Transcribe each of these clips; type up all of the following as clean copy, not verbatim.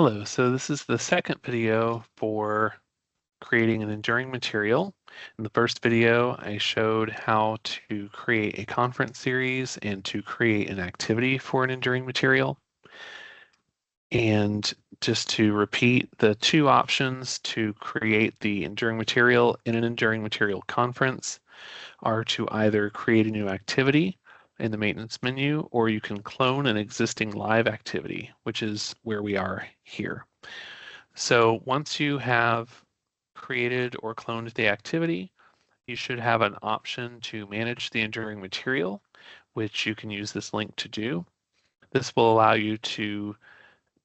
Hello, so this is the second video for creating an enduring material. In the first video, I showed how to create a conference series and to create an activity for an enduring material. And just to repeat, the two options to create the enduring material in an enduring material conference are to either create a new activity in the maintenance menu, or you can clone an existing live activity, which is where we are here. So once you have created or cloned the activity, you should have an option to manage the enduring material, which you can use this link to do. This will allow you to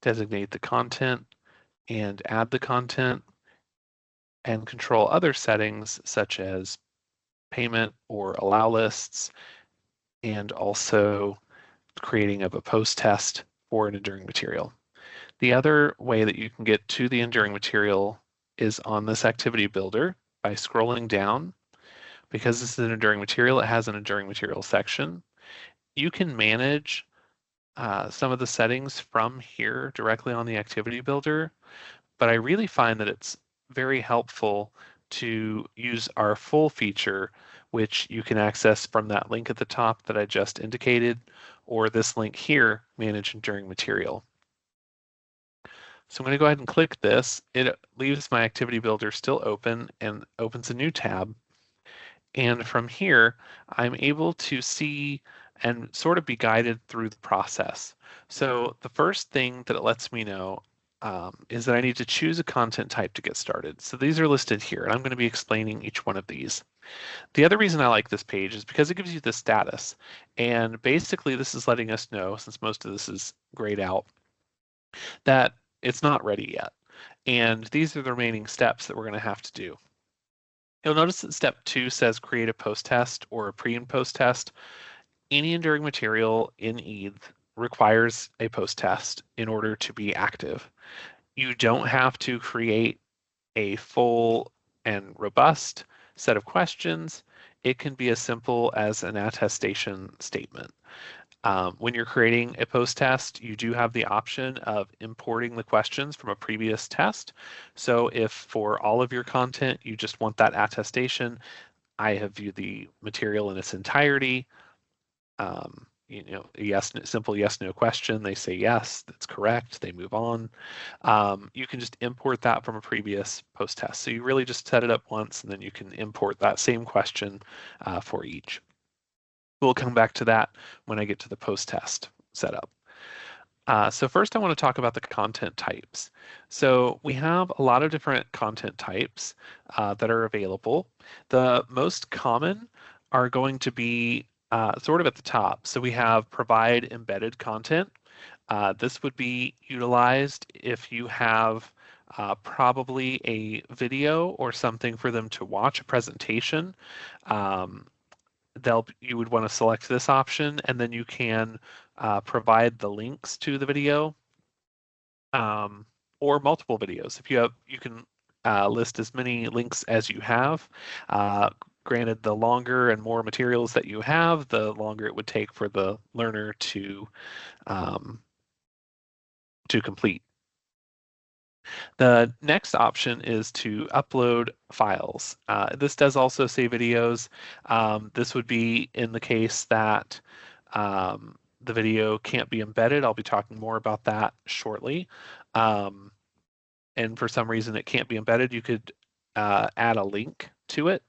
designate the content and add the content and control other settings such as payment or allow lists, and also creating of a post test for an enduring material. The other way that you can get to the enduring material is on this activity builder by scrolling down. Because this is an enduring material, it has an enduring material section. You can manage some of the settings from here directly on the activity builder, but I really find that it's very helpful to use our full feature, which you can access from that link at the top that I just indicated, or this link here, Manage Enduring Material. So I'm going to go ahead and click this. It leaves my activity builder still open and opens a new tab. And from here, I'm able to see and sort of be guided through the process. So the first thing that it lets me know is that I need to choose a content type to get started. So these are listed here, and I'm going to be explaining each one of these. The other reason I like this page is because it gives you the status. And basically, this is letting us know, since most of this is grayed out, that it's not ready yet. And these are the remaining steps that we're going to have to do. You'll notice that step 2 says create a post test or a pre and post test. Any enduring material in ETH requires a post test in order to be active. You don't have to create a full and robust set of questions. It can be as simple as an attestation statement. When you're creating a post test, you do have the option of importing the questions from a previous test. So if for all of your content, you just want that attestation, I have viewed the material in its entirety. Simple yes, no question. They say yes, that's correct. They move on. You can just import that from a previous post test. So you really just set it up once, and then you can import that same question for each. We'll come back to that when I get to the post test setup. So first I want to talk about the content types. So we have a lot of different content types that are available. The most common are going to be sort of at the top. So we have provide embedded content. This would be utilized if you have probably a video or something for them to watch, a presentation. You would want to select this option, and then you can provide the links to the video or multiple videos. If you have, you can list as many links as you have. Granted, the longer and more materials that you have, the longer it would take for the learner to complete. The next option is to upload files. This does also say videos. This would be in the case that the video can't be embedded. I'll be talking more about that shortly. And for some reason it can't be embedded, you could add a link to it.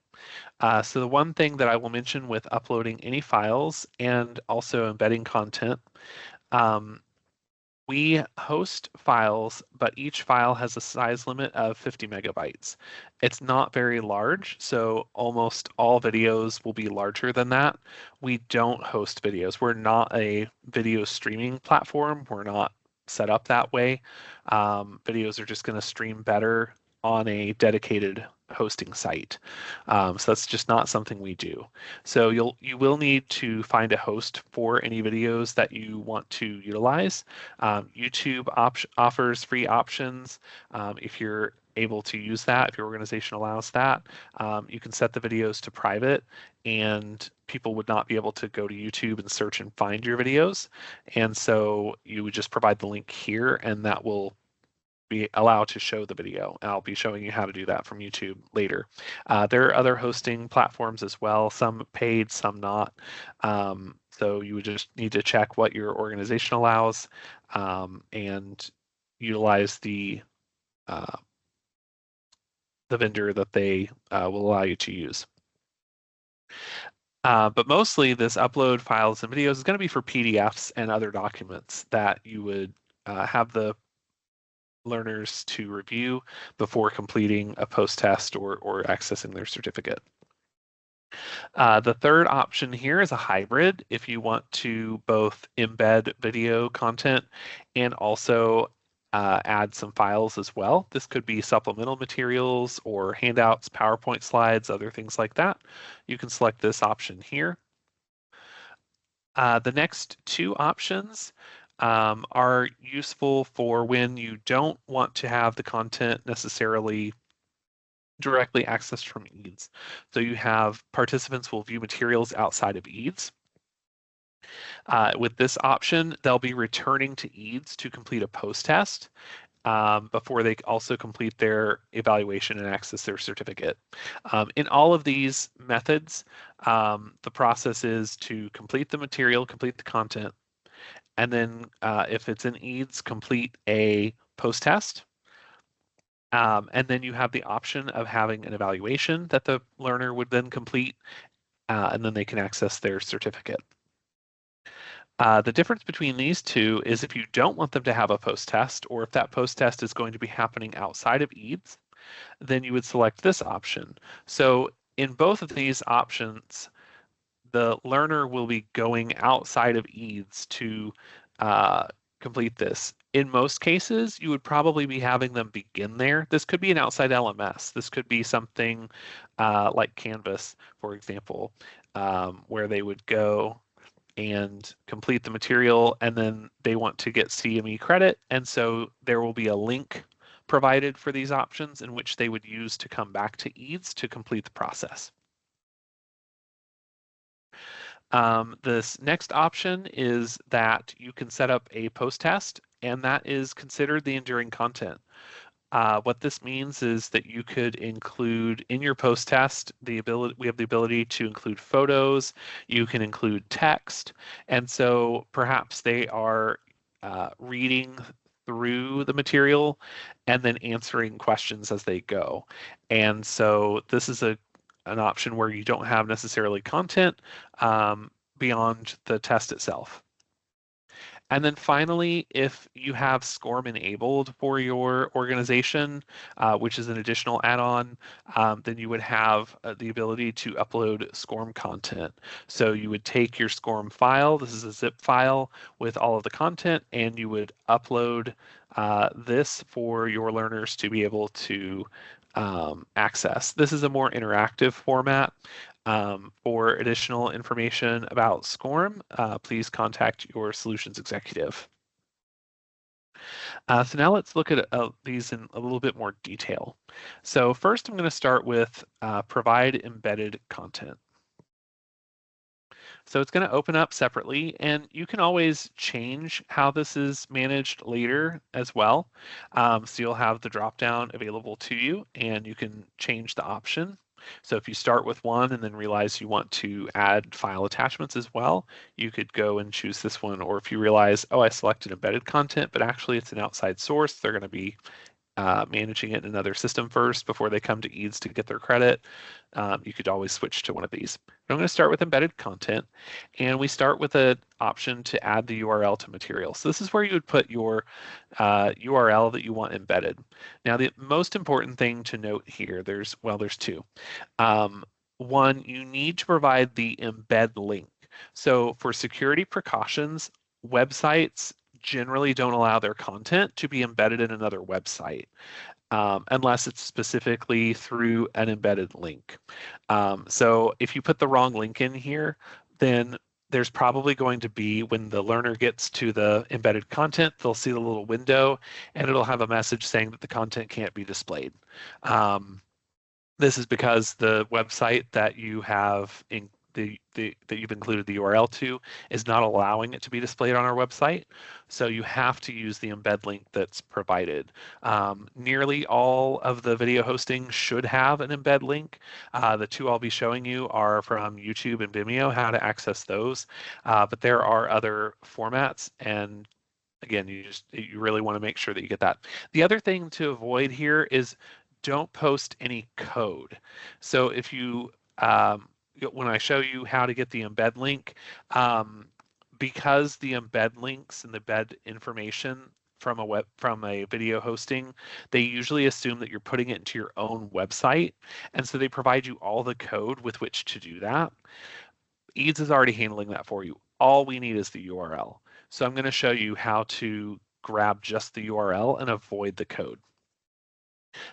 So the one thing that I will mention with uploading any files and also embedding content, we host files, but each file has a size limit of 50 megabytes. It's not very large, so almost all videos will be larger than that. We don't host videos. We're not a video streaming platform. We're not set up that way. Videos are just going to stream better on a dedicated hosting site. So that's just not something we do. So you will need to find a host for any videos that you want to utilize. YouTube offers free options. If you're able to use that, if your organization allows that, you can set the videos to private, and people would not be able to go to YouTube and search and find your videos. And so you would just provide the link here, and that will be allowed to show the video. And I'll be showing you how to do that from YouTube later. There are other hosting platforms as well, some paid, some not. So you would just need to check what your organization allows and utilize the vendor that they will allow you to use. But mostly this upload files and videos is going to be for PDFs and other documents that you would have the learners to review before completing a post-test or accessing their certificate. The third option here is a hybrid if you want to both embed video content and also add some files as well. This could be supplemental materials or handouts, PowerPoint slides, other things like that. You can select this option here. The next two options are useful for when you don't want to have the content necessarily directly accessed from EADS. So you have participants will view materials outside of EADS. With this option, they'll be returning to EADS to complete a post-test before they also complete their evaluation and access their certificate. In all of these methods, the process is to complete the material, complete the content, and then if it's in EADS, complete a post-test. And then you have the option of having an evaluation that the learner would then complete, and then they can access their certificate. The difference between these two is if you don't want them to have a post-test, or if that post-test is going to be happening outside of EADS, then you would select this option. So in both of these options, the learner will be going outside of EADS to complete this. In most cases, you would probably be having them begin there. This could be an outside LMS. This could be something like Canvas, for example, where they would go and complete the material, and then they want to get CME credit. And so there will be a link provided for these options in which they would use to come back to EADS to complete the process. This next option is that you can set up a post-test, and that is considered the enduring content. What this means is that you could include in your post-test we have the ability to include photos, you can include text, and so perhaps they are reading through the material and then answering questions as they go. And so this is an option where you don't have necessarily content beyond the test itself. And then finally, if you have SCORM enabled for your organization, which is an additional add-on, then you would have the ability to upload SCORM content. So you would take your SCORM file, this is a zip file with all of the content, and you would upload this for your learners to be able to access. This is a more interactive format. For additional information about SCORM, please contact your solutions executive. So now let's look at these in a little bit more detail. So first I'm going to start with provide embedded content. So it's going to open up separately, and you can always change how this is managed later as well. So you'll have the drop-down available to you, and you can change the option. So if you start with one and then realize you want to add file attachments as well, you could go and choose this one. Or if you realize, oh, I selected embedded content, but actually it's an outside source, they're going to be managing it in another system first before they come to EADS to get their credit, you could always switch to one of these. I'm going to start with embedded content, and we start with an option to add the URL to material. So this is where you would put your URL that you want embedded. Now, the most important thing to note here, there's two. One, you need to provide the embed link. So for security precautions, websites generally don't allow their content to be embedded in another website unless it's specifically through an embedded link. So if you put the wrong link in here, then there's probably going to be, when the learner gets to the embedded content, they'll see the little window and it'll have a message saying that the content can't be displayed. This is because the website that you have that you've included the URL to is not allowing it to be displayed on our website. So you have to use the embed link that's provided. Nearly all of the video hosting should have an embed link. The two I'll be showing you are from YouTube and Vimeo, how to access those. But there are other formats, and again, you really want to make sure that you get that. The other thing to avoid here is don't post any code. So if you when I show you how to get the embed link, because the embed links and the embed information from a video hosting, they usually assume that you're putting it into your own website, and so they provide you all the code with which to do that. Eads is already handling that for you. All we need is the URL. So I'm going to show you how to grab just the URL and avoid the code.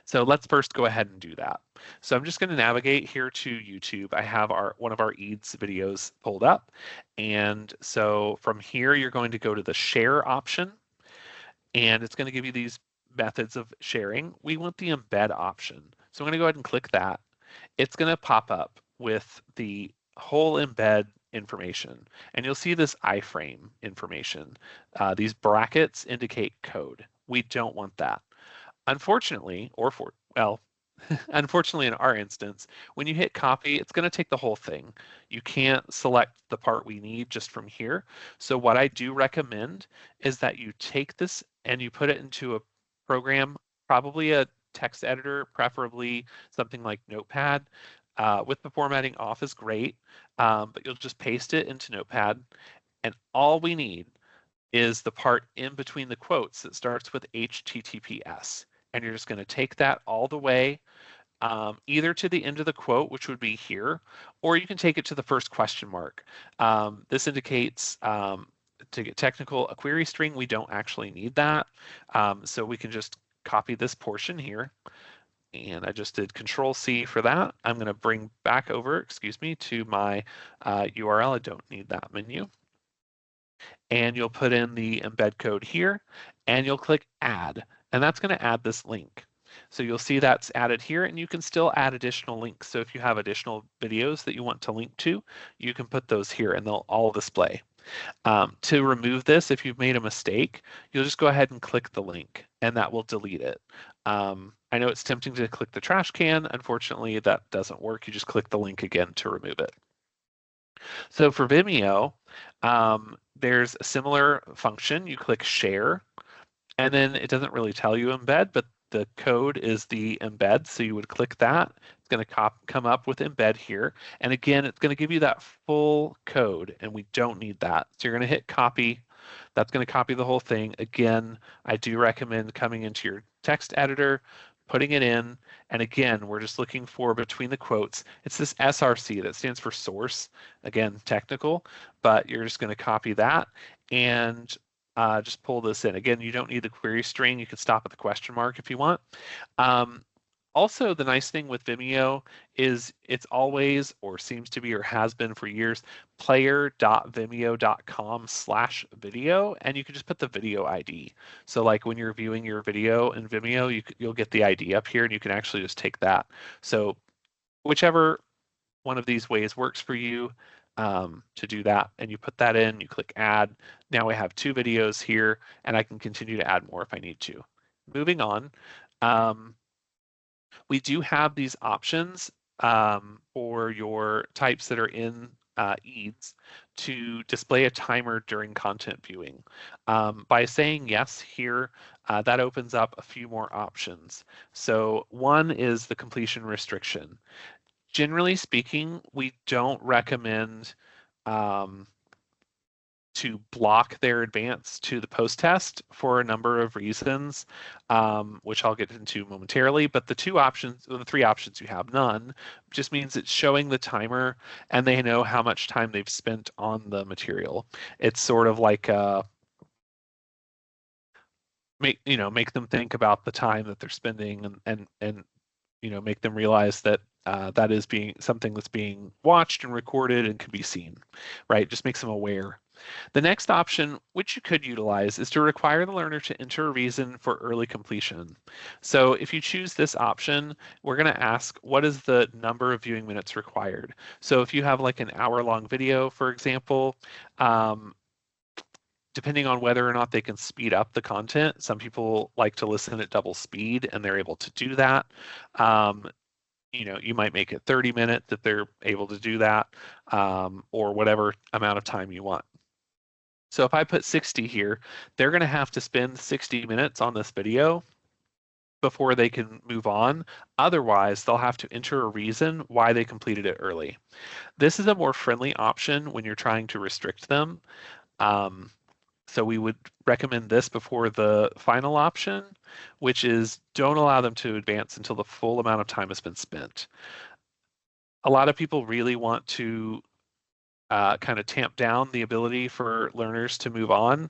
So let's first go ahead and do that. So I'm just going to navigate here to YouTube. I have one of our Eads videos pulled up. And so from here, you're going to go to the share option, and it's going to give you these methods of sharing. We want the embed option. So I'm going to go ahead and click that. It's going to pop up with the whole embed information, and you'll see this iframe information. These brackets indicate code. We don't want that. Unfortunately, unfortunately in our instance, when you hit copy, it's going to take the whole thing. You can't select the part we need just from here. So what I do recommend is that you take this and you put it into a program, probably a text editor, preferably something like Notepad. With the formatting off is great, but you'll just paste it into Notepad, and all we need is the part in between the quotes that starts with HTTPS. And you're just going to take that all the way either to the end of the quote, which would be here, or you can take it to the first question mark. This indicates, to get technical, a query string. We don't actually need that. So we can just copy this portion here. And I just did Control C for that. I'm going to bring back over, to my URL. I don't need that menu. And you'll put in the embed code here, and you'll click Add, and that's going to add this link. So you'll see that's added here, and you can still add additional links. So if you have additional videos that you want to link to, you can put those here, and they'll all display. To remove this, if you've made a mistake, you'll just go ahead and click the link, and that will delete it. I know it's tempting to click the trash can. Unfortunately, that doesn't work. You just click the link again to remove it. So for Vimeo, there's a similar function. You click share, and then it doesn't really tell you embed, but the code is the embed. So you would click that. It's going to come up with embed here. And again, it's going to give you that full code, and we don't need that. So you're going to hit copy. That's going to copy the whole thing. Again, I do recommend coming into your text editor, putting it in, and again, we're just looking for between the quotes. It's this SRC that stands for source. Again, technical, but you're just going to copy that and just pull this in. Again, you don't need the query string. You can stop at the question mark if you want. Also, the nice thing with Vimeo is it's always, or seems to be, or has been for years, player.vimeo.com/video, and you can just put the video ID. So like when you're viewing your video in Vimeo, you'll get the ID up here, and you can actually just take that. So whichever one of these ways works for you to do that, and you put that in, you click add. Now I have 2 videos here, and I can continue to add more if I need to. Moving on. We do have these options for your types that are in Eads to display a timer during content viewing. By saying yes here, that opens up a few more options. So one is the completion restriction. Generally speaking, we don't recommend to block their advance to the post test for a number of reasons, which I'll get into momentarily. But the 3 options you have, none, just means it's showing the timer and they know how much time they've spent on the material. It's sort of like make them think about the time that they're spending and make them realize that that is something that's being watched and recorded and can be seen, right? Just makes them aware. The next option, which you could utilize, is to require the learner to enter a reason for early completion. So if you choose this option, we're going to ask what is the number of viewing minutes required. So if you have like an hour-long video, for example, depending on whether or not they can speed up the content, some people like to listen at double speed and they're able to do that. You might make it 30 minutes if they're able to do that, or whatever amount of time you want. So if I put 60 here, they're going to have to spend 60 minutes on this video before they can move on. Otherwise, they'll have to enter a reason why they completed it early. This is a more friendly option when you're trying to restrict them. So we would recommend this before the final option, which is don't allow them to advance until the full amount of time has been spent. A lot of people really want to kind of tamp down the ability for learners to move on.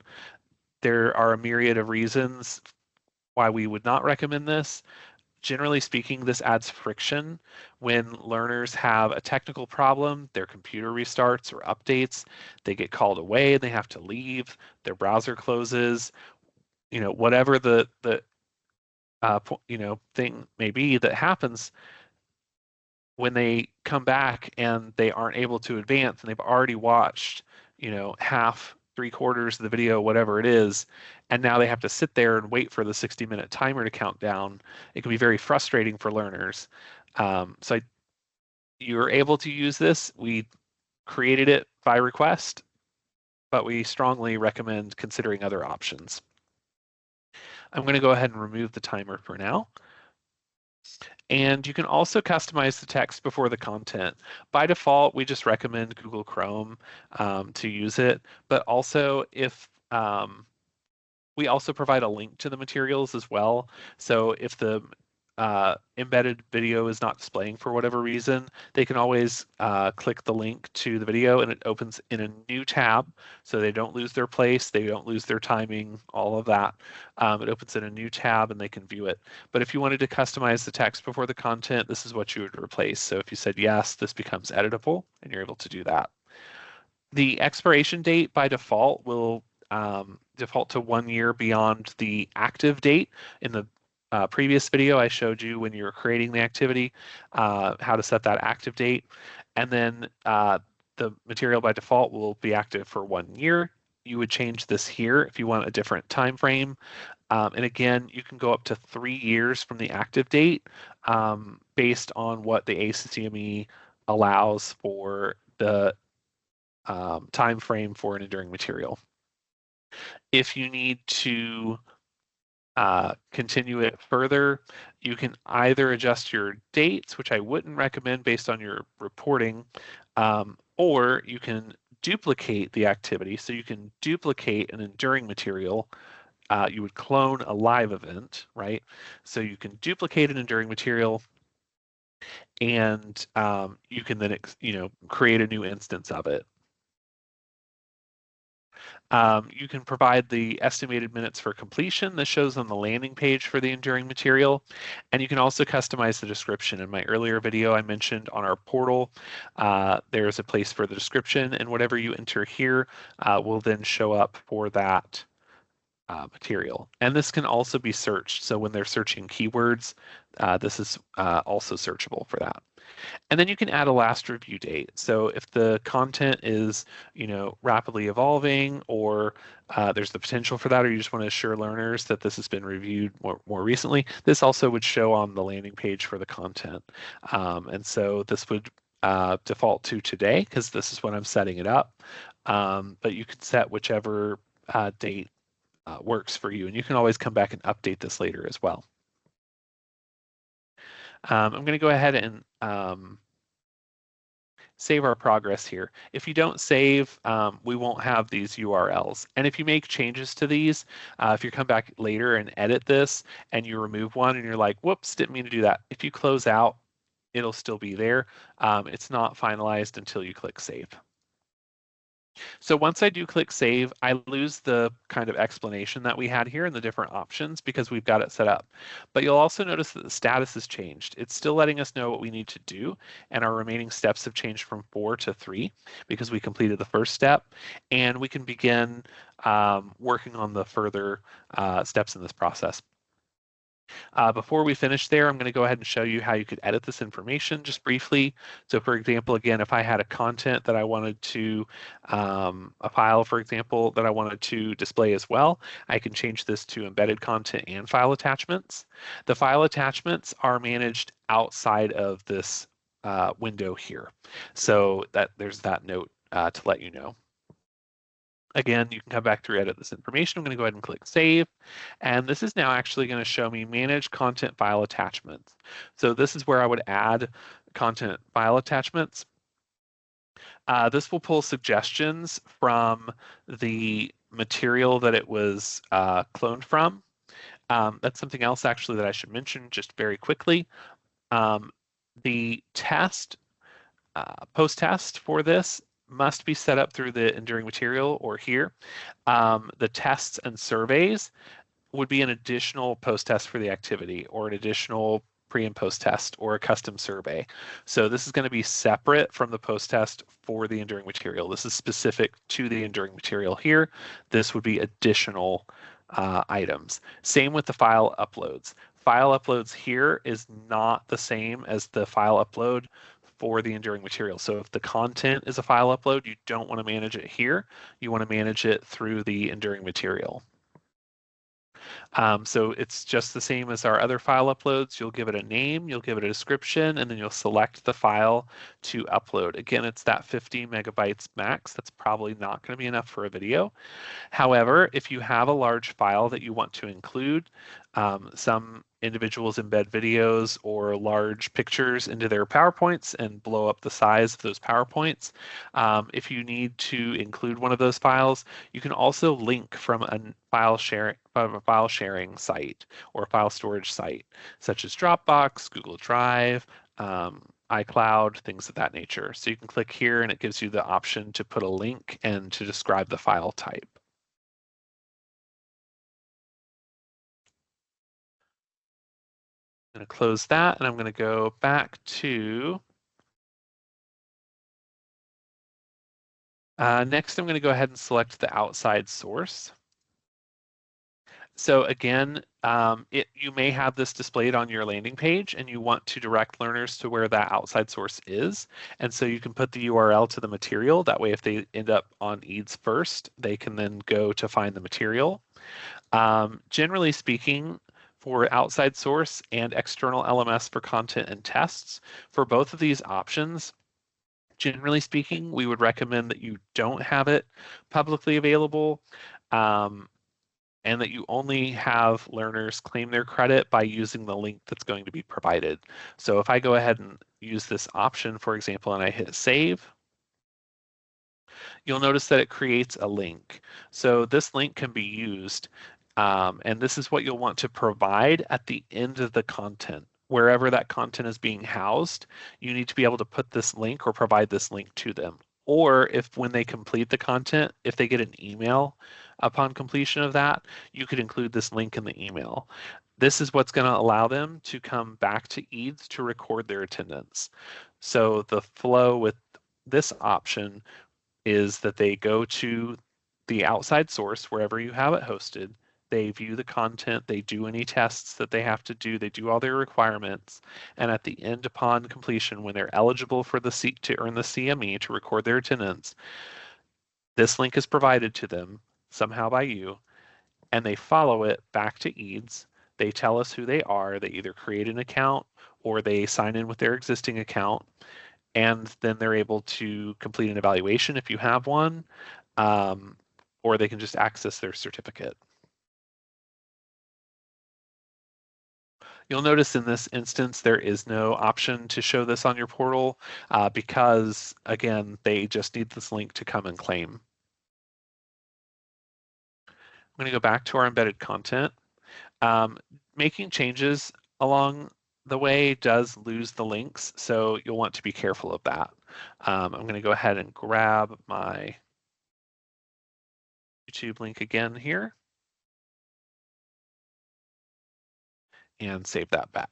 There are a myriad of reasons why we would not recommend this. Generally speaking, this adds friction when learners have a technical problem, their computer restarts or updates, they get called away and they have to leave, their browser closes, whatever the thing may be that happens. When they come back and they aren't able to advance and they've already watched, half, 3/4 of the video, whatever it is, and now they have to sit there and wait for the 60-minute timer to count down, it can be very frustrating for learners. So you're able to use this. We created it by request, but we strongly recommend considering other options. I'm going to go ahead and remove the timer for now. And you can also customize the text before the content. By default, we just recommend Google Chrome to use it. But also, if we also provide a link to the materials as well. So if the embedded video is not displaying for whatever reason, they can always click the link to the video and it opens in a new tab, so they don't lose their place, they don't lose their timing, all of that. It opens in a new tab and they can view it. But if you wanted to customize the text before the content, this is what you would replace. So if you said yes, this becomes editable and you're able to do that. The expiration date by default will default to 1 year beyond the active date. In the previous video, I showed you when you're creating the activity, how to set that active date. And then the material by default will be active for 1 year. You would change this here if you want a different time frame. And again, you can go up to 3 years from the active date based on what the ACCME allows for the time frame for an enduring material. If you need to continue it further, you can either adjust your dates, which I wouldn't recommend based on your reporting, or you can duplicate the activity. So you can duplicate an enduring material. You would clone a live event, right? So you can duplicate an enduring material and you can then create a new instance of it. You can provide the estimated minutes for completion that shows on the landing page for the enduring material. And you can also customize the description. In my earlier video, I mentioned on our portal, there's a place for the description, and whatever you enter here will then show up for that material. And this can also be searched. So when they're searching keywords, this is also searchable for that. And then you can add a last review date. So if the content is, rapidly evolving, or there's the potential for that, or you just want to assure learners that this has been reviewed more recently, this also would show on the landing page for the content. And so this would default to today because this is when I'm setting it up. But you can set whichever date works for you, and you can always come back and update this later as well. I'm going to go ahead and save our progress here. If you don't save, we won't have these URLs. And if you make changes to these, if you come back later and edit this and you remove one and you're like, whoops, didn't mean to do that. If you close out, it'll still be there. It's not finalized until you click save. So once I do click save, I lose the kind of explanation that we had here and the different options because we've got it set up. But you'll also notice that the status has changed. It's still letting us know what we need to do, and our remaining steps have changed from 4 to 3 because we completed the first step, and we can begin working on the further steps in this process. Before we finish there, I'm going to go ahead and show you how you could edit this information just briefly. So for example, again, if I had a content that I wanted to, a file, for example, that I wanted to display as well, I can change this to embedded content and file attachments. The file attachments are managed outside of this window here. So that there's that note to let you know. Again, you can come back through edit this information. I'm going to go ahead and click save. And this is now actually going to show me manage content file attachments. So this is where I would add content file attachments. This will pull suggestions from the material that it was cloned from. That's something else actually that I should mention just very quickly. The test, post-test for this must be set up through the enduring material or here. The tests and surveys would be an additional post-test for the activity or an additional pre and post-test or a custom survey. So this is going to be separate from the post-test for the enduring material. This is specific to the enduring material here. This would be additional items. Same with the file uploads. File uploads here is not the same as the file upload for the enduring material. So if the content is a file upload, you don't want to manage it here. You want to manage it through the enduring material. So it's just the same as our other file uploads. You'll give it a name, you'll give it a description, and then you'll select the file to upload. Again, it's that 50 megabytes max. That's probably not going to be enough for a video. However, if you have a large file that you want to include, some individuals embed videos or large pictures into their PowerPoints and blow up the size of those PowerPoints. If you need to include one of those files, you can also link from a file sharing site or file storage site, such as Dropbox, Google Drive, iCloud, things of that nature. So you can click here and it gives you the option to put a link and to describe the file type. I'm going to close that and I'm going to go back to next. I'm going to go ahead and select the outside source. So again, you may have this displayed on your landing page and you want to direct learners to where that outside source is. And so you can put the URL to the material. That way, if they end up on EADS first, they can then go to find the material. Generally speaking, for outside source and external LMS for content and tests, for both of these options, generally speaking, we would recommend that you don't have it publicly available and that you only have learners claim their credit by using the link that's going to be provided. So if I go ahead and use this option, for example, and I hit save, you'll notice that it creates a link. So this link can be used, and this is what you'll want to provide at the end of the content. Wherever that content is being housed, you need to be able to put this link or provide this link to them. Or if when they complete the content, if they get an email upon completion of that, you could include this link in the email. This is what's going to allow them to come back to EADS to record their attendance. So the flow with this option is that they go to the outside source, wherever you have it hosted, they view the content, they do any tests that they have to do, they do all their requirements, and at the end, upon completion, when they're eligible for to earn the CME to record their attendance, this link is provided to them somehow by you, and they follow it back to EADS. They tell us who they are. They either create an account or they sign in with their existing account, and then they're able to complete an evaluation if you have one, or they can just access their certificate. You'll notice in this instance, there is no option to show this on your portal because, again, they just need this link to come and claim. I'm going to go back to our embedded content. Making changes along the way does lose the links, so you'll want to be careful of that. I'm going to go ahead and grab my YouTube link again here and save that back.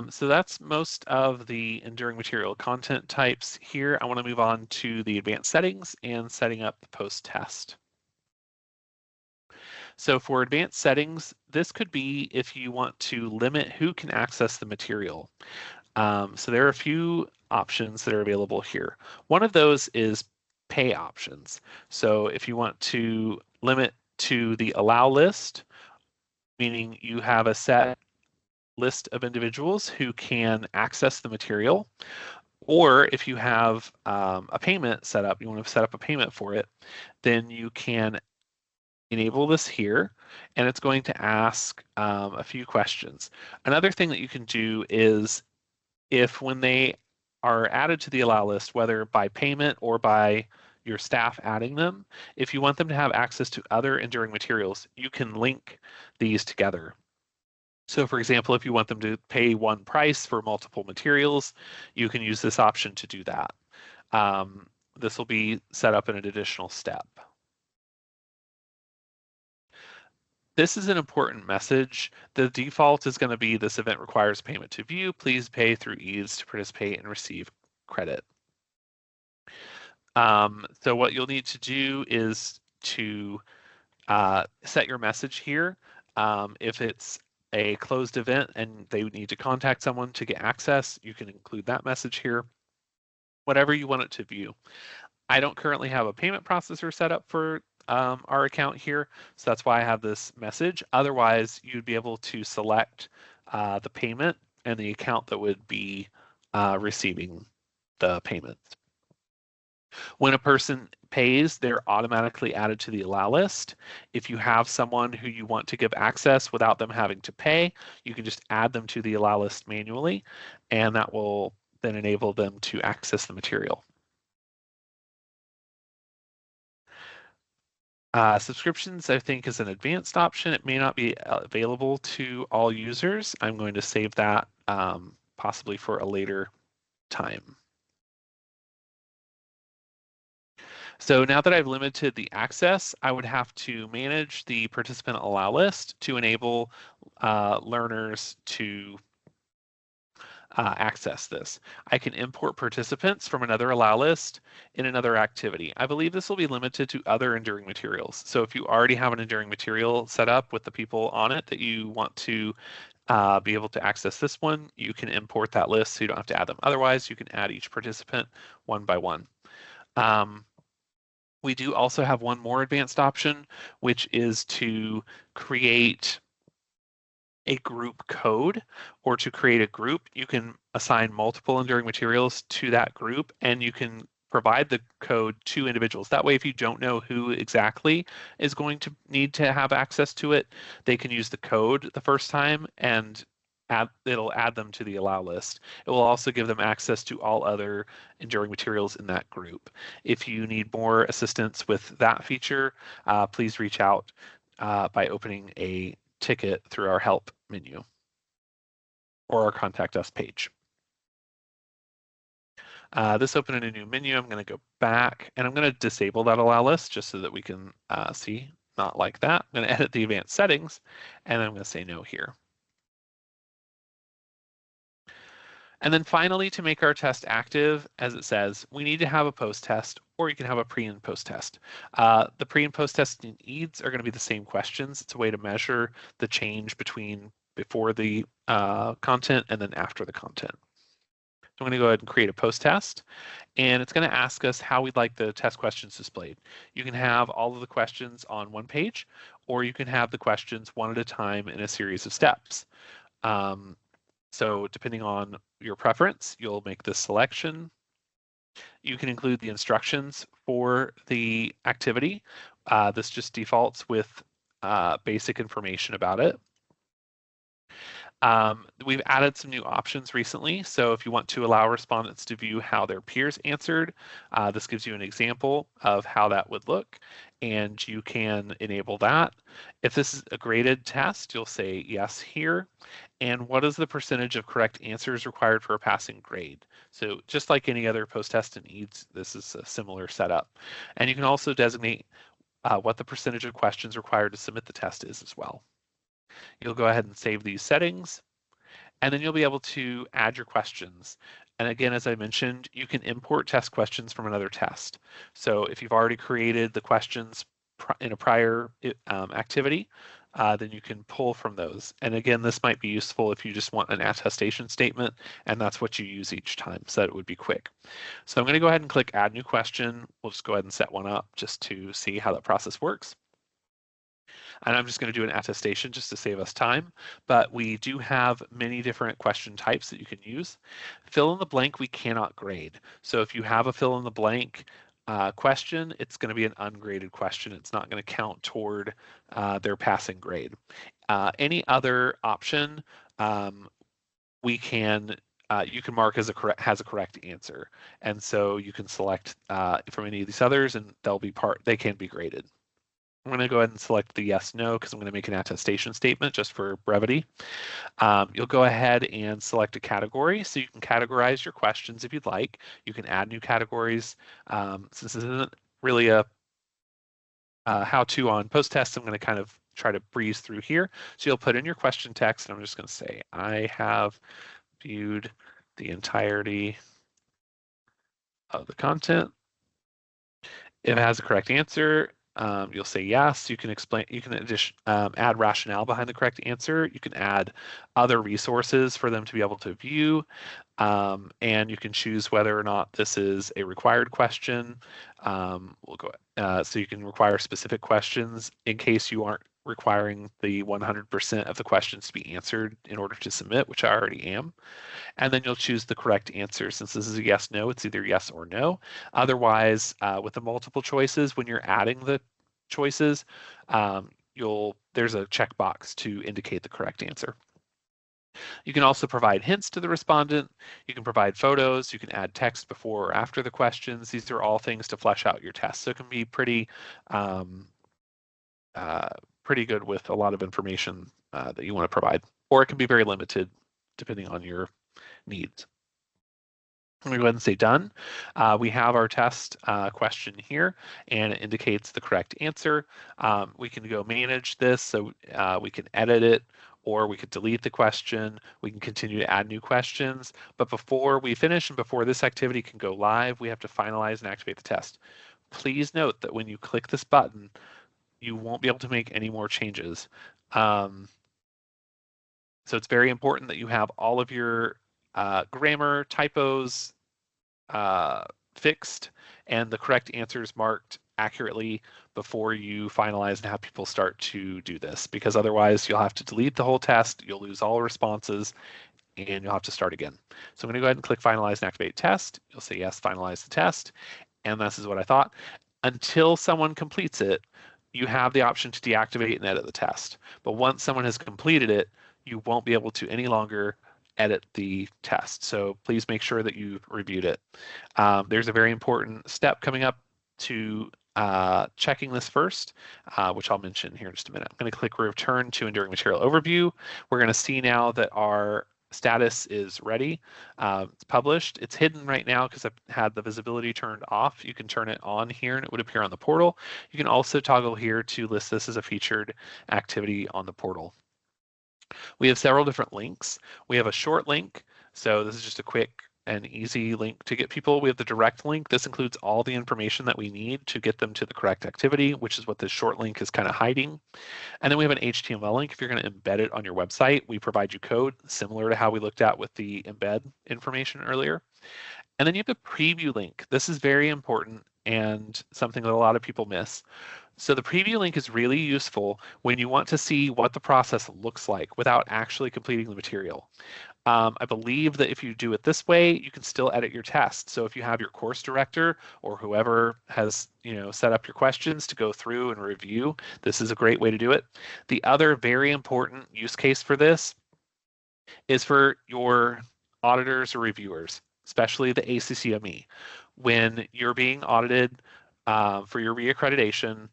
So that's most of the enduring material content types here. I want to move on to the advanced settings and setting up the post test. So for advanced settings, this could be if you want to limit who can access the material. So there are a few options that are available here. One of those is pay options. So if you want to limit to the allow list, meaning you have a set list of individuals who can access the material, or if you have a payment set up, you want to set up a payment for it, then you can enable this here, and it's going to ask a few questions. Another thing that you can do is if when they are added to the allow list, whether by payment or by your staff adding them, if you want them to have access to other enduring materials, you can link these together. So for example, if you want them to pay one price for multiple materials, you can use this option to do that. This will be set up in an additional step. This is an important message. The default is going to be this event requires payment to view. Please pay through ease to participate and receive credit. So what you'll need to do is to set your message here. If it's a closed event and they need to contact someone to get access, you can include that message here. Whatever you want it to view. I don't currently have a payment processor set up for our account here, so that's why I have this message. Otherwise, you'd be able to select the payment and the account that would be receiving the payments. When a person pays, they're automatically added to the allow list. If you have someone who you want to give access without them having to pay, you can just add them to the allow list manually, and that will then enable them to access the material. Subscriptions, I think, is an advanced option. It may not be available to all users. I'm going to save that possibly for a later time. So now that I've limited the access, I would have to manage the participant allow list to enable learners to access this. I can import participants from another allow list in another activity. I believe this will be limited to other enduring materials. So if you already have an enduring material set up with the people on it that you want to be able to access this one, you can import that list so you don't have to add them. Otherwise, you can add each participant one by one. We do also have one more advanced option, which is to create a group code, or to create a group. You can assign multiple enduring materials to that group, and you can provide the code to individuals. That way, if you don't know who exactly is going to need to have access to it, they can use the code the first time and it'll add them to the allow list. It will also give them access to all other enduring materials in that group. If you need more assistance with that feature, please reach out by opening a ticket through our help menu or our contact us page. This opened in a new menu. I'm going to go back and I'm going to disable that allow list just so that we can see, not like that. I'm going to edit the advanced settings and I'm going to say no here. And then finally, to make our test active, as it says, we need to have a post test, or you can have a pre and post test. The pre and post testing needs are going to be the same questions. It's a way to measure the change between before the content and then after the content. So I'm going to go ahead and create a post test, and it's going to ask us how we'd like the test questions displayed. You can have all of the questions on one page, or you can have the questions one at a time in a series of steps. So depending on your preference, you'll make this selection. You can include the instructions for the activity. This just defaults with basic information about it. We've added some new options recently. So if you want to allow respondents to view how their peers answered, this gives you an example of how that would look, and you can enable that. If this is a graded test, you'll say yes here. And what is the percentage of correct answers required for a passing grade? So just like any other post-test in EADS, this is a similar setup. And you can also designate what the percentage of questions required to submit the test is as well. You'll go ahead and save these settings, and then you'll be able to add your questions. And again, as I mentioned, you can import test questions from another test. So if you've already created the questions in a prior activity, then you can pull from those. And again, this might be useful if you just want an attestation statement, and that's what you use each time, so that it would be quick. So I'm going to go ahead and click Add New Question. We'll just go ahead and set one up just to see how that process works. And I'm just going to do an attestation just to save us time, but we do have many different question types that you can use. Fill in the blank we cannot grade. So if you have a fill in the blank question, it's going to be an ungraded question. It's not going to count toward their passing grade. Any other option we can you can mark as has a correct answer, and so you can select from any of these others, and they can be graded. I'm going to go ahead and select the yes, no, because I'm going to make an attestation statement just for brevity. You'll go ahead and select a category, so you can categorize your questions if you'd like. You can add new categories. Since this isn't really a how-to on post-test, I'm going to kind of try to breeze through here. So you'll put in your question text, and I'm just going to say, I have viewed the entirety of the content. If it has a correct answer, you'll say yes. You can explain. You can add rationale behind the correct answer. You can add other resources for them to be able to view, and you can choose whether or not this is a required question. We'll go. So you can require specific questions in case you aren't requiring the 100% of the questions to be answered in order to submit, which I already am. And then you'll choose the correct answer. Since this is a yes, no, it's either yes or no. Otherwise, with the multiple choices, when you're adding the choices, there's a checkbox to indicate the correct answer. You can also provide hints to the respondent. You can provide photos. You can add text before or after the questions. These are all things to flesh out your test. So it can be pretty good with a lot of information that you want to provide, or it can be very limited depending on your needs. I'm going to go ahead and say done. We have our test question here, and it indicates the correct answer. We can go manage this, so we can edit it, or we could delete the question. We can continue to add new questions. But before we finish and before this activity can go live, we have to finalize and activate the test. Please note that when you click this button, you won't be able to make any more changes. So it's very important that you have all of your grammar, typos fixed, and the correct answers marked accurately before you finalize and have people start to do this, because otherwise you'll have to delete the whole test, you'll lose all responses, and you'll have to start again. So I'm going to go ahead and click finalize and activate test. You'll say yes, finalize the test, and this is what I thought. Until someone completes it, you have the option to deactivate and edit the test. But once someone has completed it, you won't be able to any longer edit the test. So please make sure that you've reviewed it. There's a very important step coming up to checking this first, which I'll mention here in just a minute. I'm going to click Return to Enduring Material Overview. We're going to see now that our status is ready. It's published. It's hidden right now because I've had the visibility turned off. You can turn it on here and it would appear on the portal. You can also toggle here to list this as a featured activity on the portal. We have several different links. We have a short link, so this is just a quick and easy link to get people. We have the direct link. This includes all the information that we need to get them to the correct activity, which is what this short link is kind of hiding. And then we have an HTML link. If you're going to embed it on your website, we provide you code similar to how we looked at with the embed information earlier. And then you have the preview link. This is very important and something that a lot of people miss. So the preview link is really useful when you want to see what the process looks like without actually completing the material. I believe that if you do it this way, you can still edit your test. So if you have your course director or whoever has set up your questions to go through and review, this is a great way to do it. The other very important use case for this is for your auditors or reviewers, especially the ACCME. When you're being audited for your reaccreditation,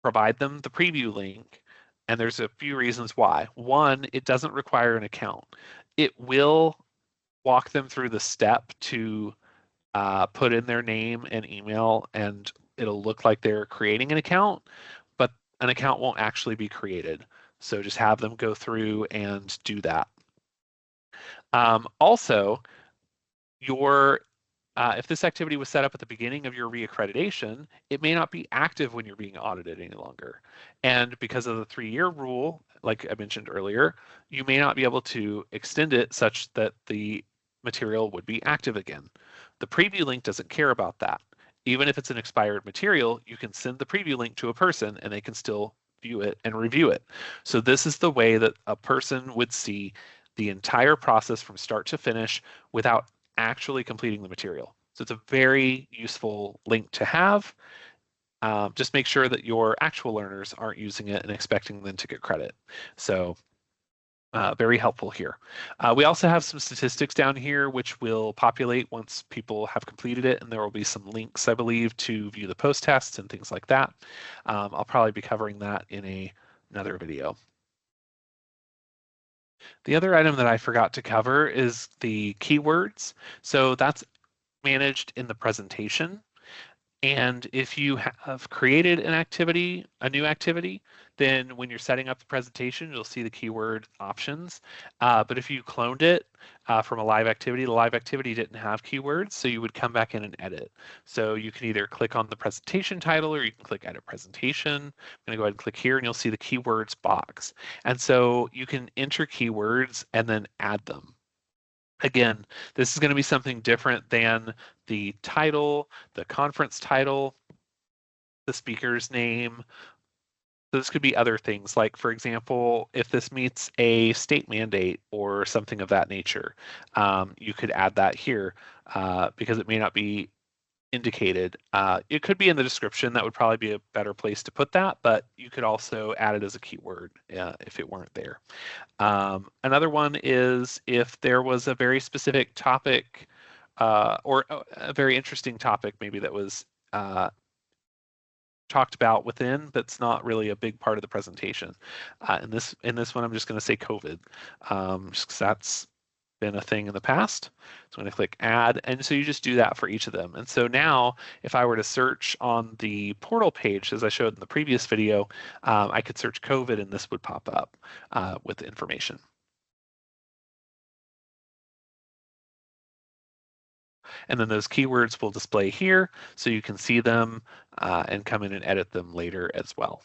provide them the preview link, and there's a few reasons why. One, it doesn't require an account. It will walk them through the step to put in their name and email, and it'll look like they're creating an account, but an account won't actually be created. So just have them go through and do that. Also, if this activity was set up at the beginning of your reaccreditation, it may not be active when you're being audited any longer. And because of the 3-year rule, like I mentioned earlier, you may not be able to extend it such that the material would be active again. The preview link doesn't care about that. Even if it's an expired material, you can send the preview link to a person and they can still view it and review it. So this is the way that a person would see the entire process from start to finish without actually completing the material. So it's a very useful link to have. Just make sure that your actual learners aren't using it and expecting them to get credit. So very helpful here. We also have some statistics down here which will populate once people have completed it, and there will be some links, I believe, to view the post tests and things like that. I'll probably be covering that in another video. The other item that I forgot to cover is the keywords. So that's managed in the presentation. And if you have created an activity, a new activity, then when you're setting up the presentation, you'll see the keyword options. But if you cloned it from a live activity, the live activity didn't have keywords, so you would come back in and edit. So you can either click on the presentation title or you can click Edit Presentation. I'm going to go ahead and click here and you'll see the keywords box. And so you can enter keywords and then add them. Again, this is going to be something different than the title, the conference title, the speaker's name. So this could be other things, like, for example, if this meets a state mandate or something of that nature, you could add that here because it may not be indicated. It could be in the description. That would probably be a better place to put that, but you could also add it as a keyword if it weren't there. Another one is if there was a very specific topic or a very interesting topic maybe that was talked about within, that's not really a big part of the presentation. In this one, I'm just going to say COVID, just 'cause that's been a thing in the past. So I'm going to click add, and so you just do that for each of them. And so now if I were to search on the portal page, as I showed in the previous video, I could search COVID and this would pop up with information. And then those keywords will display here so you can see them and come in and edit them later as well.